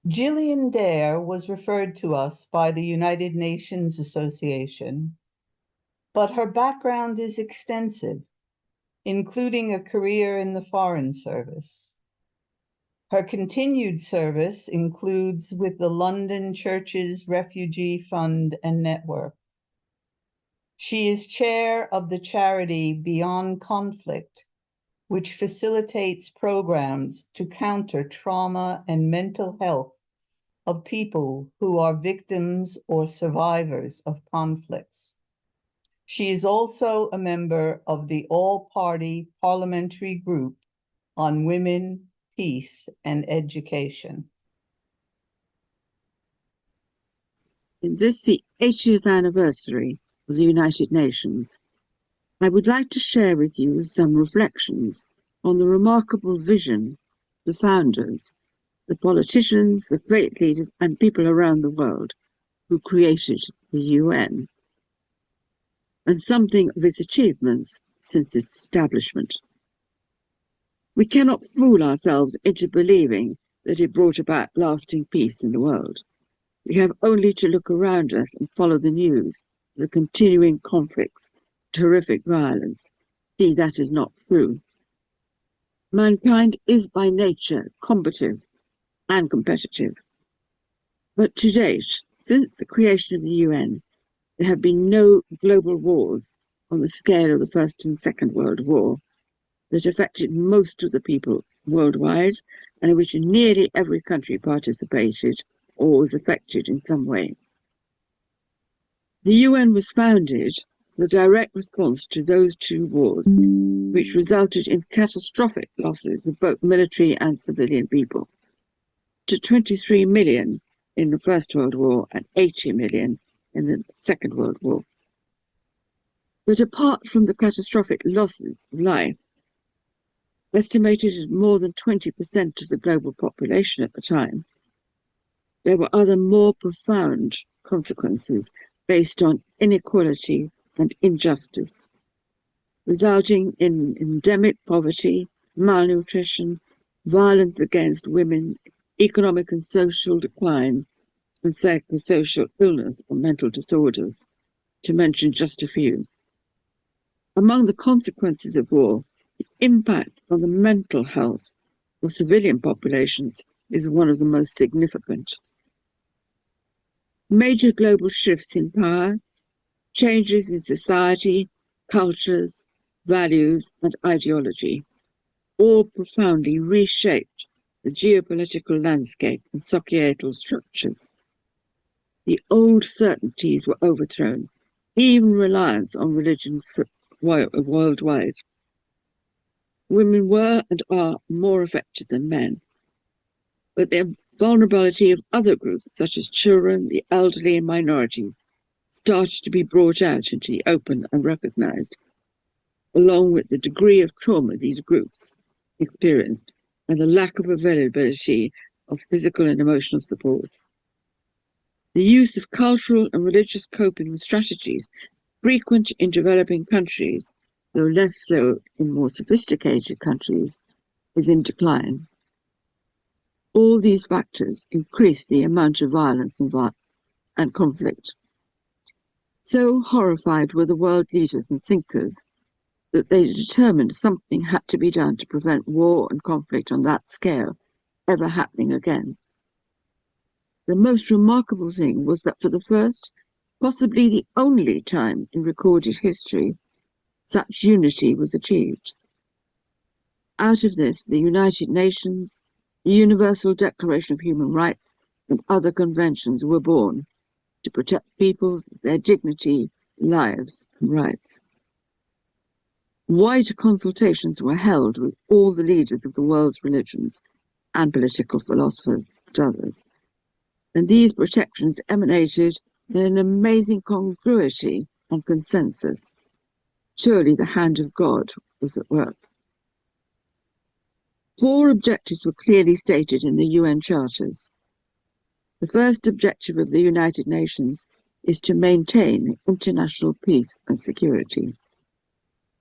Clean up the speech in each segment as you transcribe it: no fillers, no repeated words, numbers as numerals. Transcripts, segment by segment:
Gillian was referred to us by the United Nations Association, but her background is extensive, including a career in the Foreign Service. Her continued service includes with the London Churches Refugee Fund and Network. She is chair of the charity Beyond Conflict, which facilitates programs to counter trauma and mental health of people who are victims or survivors of conflicts. She is also a member of the All-Party Parliamentary Group on Women, Peace and Education. In this, the 80th anniversary of the United Nations, I would like to share with you some reflections on the remarkable vision of the founders, the politicians, the faith leaders, and people around the world who created the UN, and something of its achievements since its establishment. We cannot fool ourselves into believing that it brought about lasting peace in the world. We have only to look around us and follow the news of the continuing conflicts, horrific violence. See, that is not true. Mankind is by nature combative and competitive. But to date, since the creation of the UN, there have been no global wars on the scale of the First and Second World War that affected most of the people worldwide, and in which nearly every country participated or was affected in some way. The UN was founded as a direct response to those two wars, which resulted in catastrophic losses of both military and civilian people, to 23 million in the First World War and 80 million in the Second World War. But apart from the catastrophic losses of life, estimated at more than 20% of the global population at the time, there were other more profound consequences based on inequality and injustice, resulting in endemic poverty, malnutrition, violence against women, economic and social decline, and psychosocial illness or mental disorders, to mention just a few. Among the consequences of war, the impact on the mental health of civilian populations is one of the most significant. Major global shifts in power, changes in society, cultures, values, and ideology, all profoundly reshaped the geopolitical landscape and societal structures. The old certainties were overthrown, even reliance on religion worldwide. Women were and are more affected than men, but the vulnerability of other groups, such as children, the elderly, and minorities, started to be brought out into the open and recognized, along with the degree of trauma these groups experienced and the lack of availability of physical and emotional support. The use of cultural and religious coping strategies, frequent in developing countries, though less so in more sophisticated countries, is in decline. All these factors increase the amount of violence and conflict. So horrified were the world leaders and thinkers that they determined something had to be done to prevent war and conflict on that scale ever happening again. The most remarkable thing was that for the first, possibly the only time in recorded history, such unity was achieved. Out of this, the United Nations, the Universal Declaration of Human Rights, and other conventions were born to protect peoples, their dignity, lives, and rights. Wide consultations were held with all the leaders of the world's religions and political philosophers and others, and these protections emanated in an amazing congruity and consensus. Surely the hand of God was at work. 4 objectives were clearly stated in the UN charters. The first objective of the United Nations is to maintain international peace and security.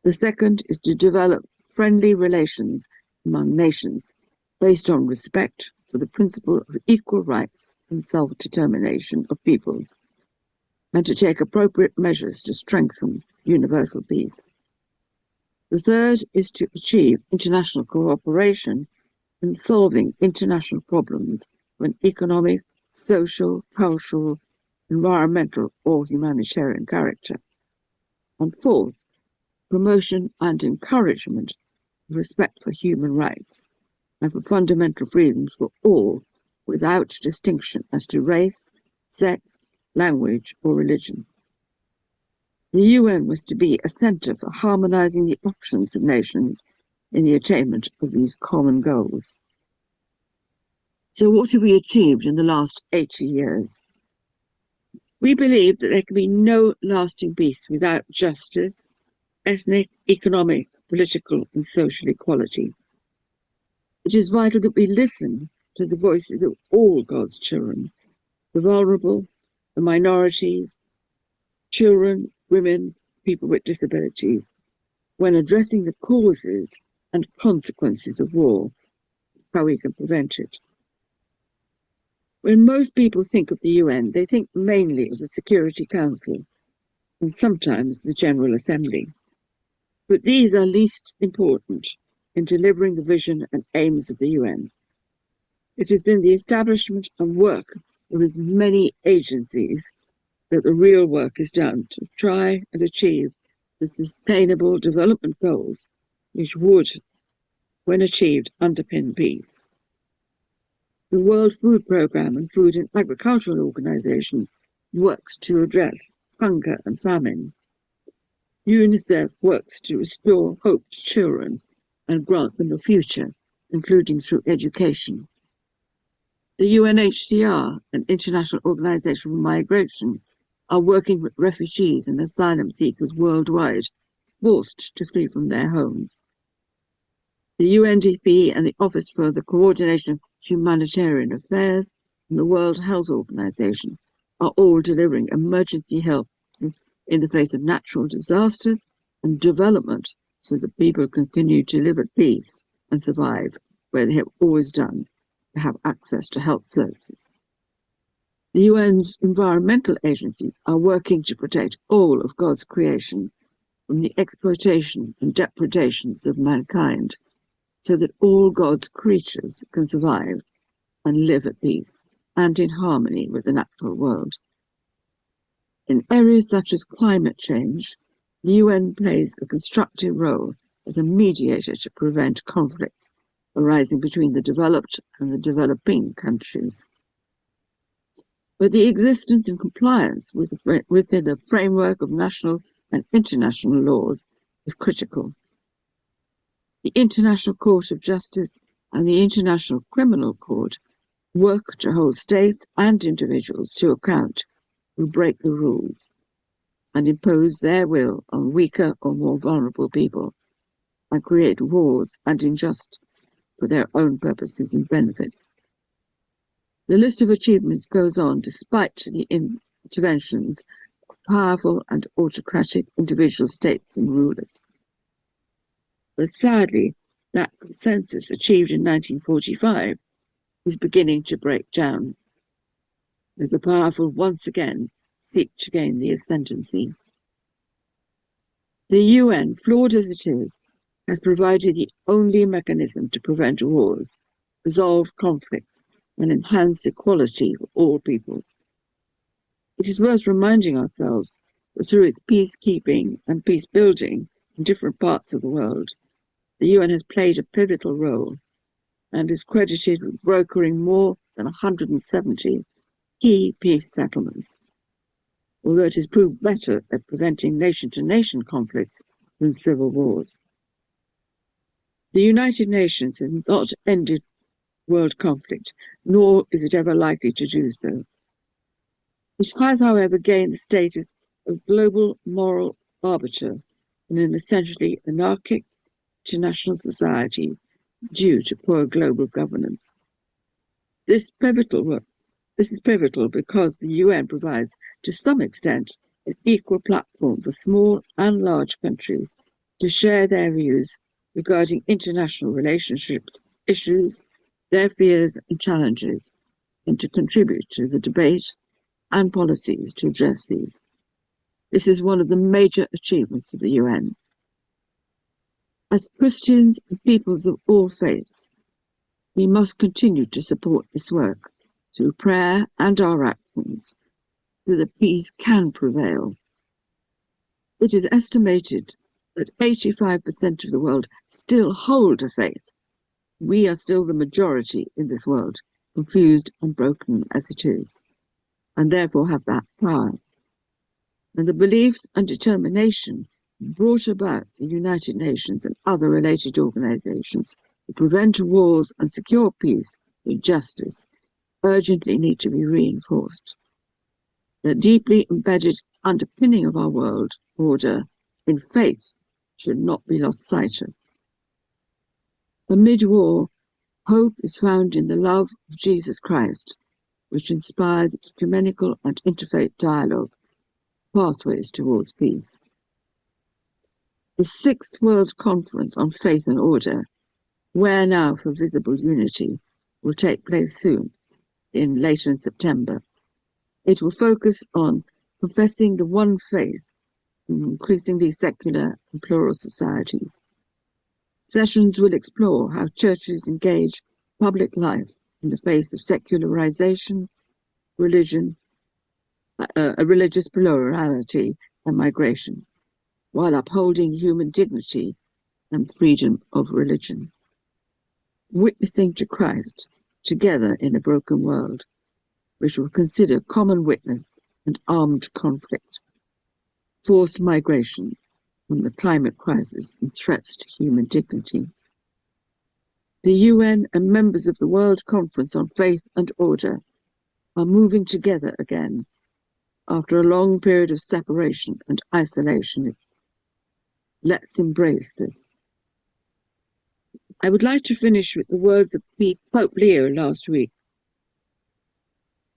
The second is to develop friendly relations among nations based on respect, for the principle of equal rights and self-determination of peoples, and to take appropriate measures to strengthen universal peace. The third is to achieve international cooperation in solving international problems of an economic, social, cultural, environmental, or humanitarian character. And fourth, promotion and encouragement of respect for human rights and for fundamental freedoms for all without distinction as to race, sex, language, or religion. The UN was to be a centre for harmonising the actions of nations in the attainment of these common goals. So what have we achieved in the last 80 years? We believe that there can be no lasting peace without justice, ethnic, economic, political, and social equality. It is vital that we listen to the voices of all God's children, the vulnerable, the minorities, children, women, people with disabilities, when addressing the causes and consequences of war, how we can prevent it. When most people think of the UN, they think mainly of the Security Council and sometimes the General Assembly. But these are least important in delivering the vision and aims of the UN. It is in the establishment and work of as many agencies that the real work is done to try and achieve the sustainable development goals which would, when achieved, underpin peace. The World Food Programme and Food and Agricultural Organization works to address hunger and famine. UNICEF works to restore hope to children and grant them a future, including through education. The UNHCR, an international organization for migration, are working with refugees and asylum seekers worldwide, forced to flee from their homes. The UNDP and the Office for the Coordination of Humanitarian Affairs and the World Health Organization are all delivering emergency help in the face of natural disasters and development so that people can continue to live at peace and survive where they have always done, to have access to health services. The UN's environmental agencies are working to protect all of God's creation from the exploitation and depredations of mankind, so that all God's creatures can survive and live at peace and in harmony with the natural world. In areas such as climate change, the UN plays a constructive role as a mediator to prevent conflicts arising between the developed and the developing countries. But the existence and compliance within the framework of national and international laws is critical. The International Court of Justice and the International Criminal Court work to hold states and individuals to account who break the rules and impose their will on weaker or more vulnerable people and create wars and injustice for their own purposes and benefits. The list of achievements goes on despite the interventions of powerful and autocratic individual states and rulers. But sadly, that consensus achieved in 1945 is beginning to break down, as the powerful once again seek to gain the ascendancy. The UN, flawed as it is, has provided the only mechanism to prevent wars, resolve conflicts, and enhance equality for all people. It is worth reminding ourselves that through its peacekeeping and peace building in different parts of the world, the UN has played a pivotal role and is credited with brokering more than 170 key peace settlements, although it has proved better at preventing nation-to-nation conflicts than civil wars. The United Nations has not ended world conflict, nor is it ever likely to do so. It has, however, gained the status of global moral arbiter in an essentially anarchic international society due to poor global governance. This is pivotal because the UN provides, to some extent, an equal platform for small and large countries to share their views regarding international relationships, issues, their fears and challenges, and to contribute to the debate and policies to address these. This is one of the major achievements of the UN. As Christians and peoples of all faiths, we must continue to support this work through prayer and our actions, so that peace can prevail. It is estimated that 85% of the world still hold a faith. We are still the majority in this world, confused and broken as it is, and therefore have that power. And the beliefs and determination brought about the United Nations and other related organizations to prevent wars and secure peace and justice urgently need to be reinforced. The deeply embedded underpinning of our world order in faith should not be lost sight of. Amid war, hope is found in the love of Jesus Christ, which inspires ecumenical and interfaith dialogue, pathways towards peace. The 6th World Conference on Faith and Order, Where Now for Visible Unity, will take place soon, later in September. It will focus on confessing the one faith in increasingly secular and plural societies. Sessions will explore how churches engage public life in the face of secularization, religion, a religious plurality, and migration, while upholding human dignity and freedom of religion. Witnessing to Christ together in a broken world, which will consider common witness and armed conflict, forced migration from the climate crisis and threats to human dignity. The UN and members of the World Conference on Faith and Order are moving together again after a long period of separation and isolation. Let's embrace this. I would like to finish with the words of Pope Leo last week.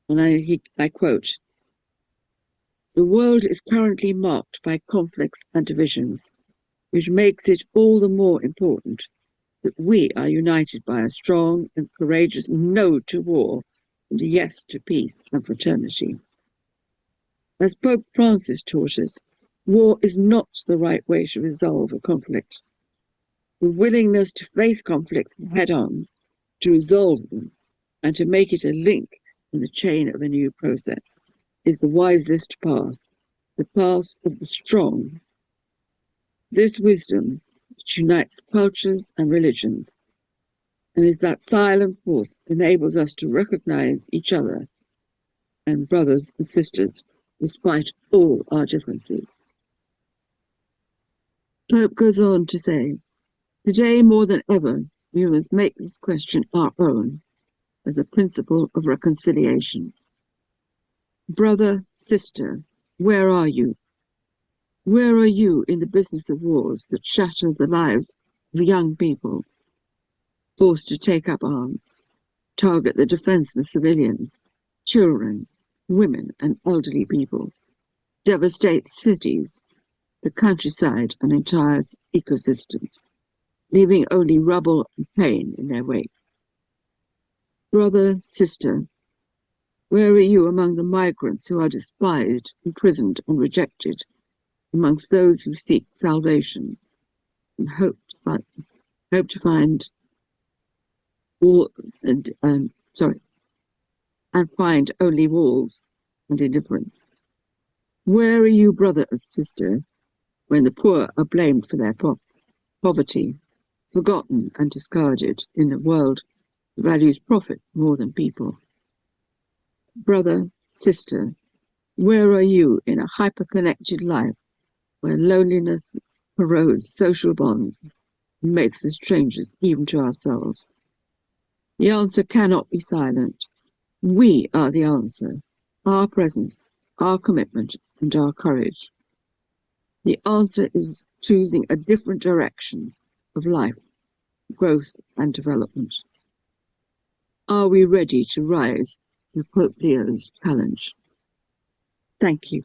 And I quote, "The world is currently marked by conflicts and divisions, which makes it all the more important that we are united by a strong and courageous no to war and a yes to peace and fraternity. As Pope Francis taught us, war is not the right way to resolve a conflict. The willingness to face conflicts head-on, to resolve them, and to make it a link in the chain of a new process is the wisest path, the path of the strong. This wisdom, which unites cultures and religions, and is that silent force enables us to recognize each other and brothers and sisters despite all our differences." Pope goes on to say, "Today more than ever, we must make this question our own as a principle of reconciliation. Brother, sister, where are you? Where are you in the business of wars that shatter the lives of young people, forced to take up arms, target the defenseless civilians, children, women and elderly people, devastate cities, the countryside and entire ecosystems, leaving only rubble and pain in their wake? Brother, sister, where are you among the migrants who are despised, imprisoned and rejected, amongst those who seek salvation and hope to find walls and find only walls and indifference? Where are you, brother and sister, when the poor are blamed for their poverty, forgotten and discarded in a world that values profit more than people? Brother, sister, where are you in a hyper-connected life where loneliness corrodes social bonds and makes us strangers even to ourselves? The answer cannot be silent. We are the answer, our presence, our commitment, and our courage. The answer is choosing a different direction of life, growth, and development. Are we ready to rise to Pope Leo's challenge? Thank you.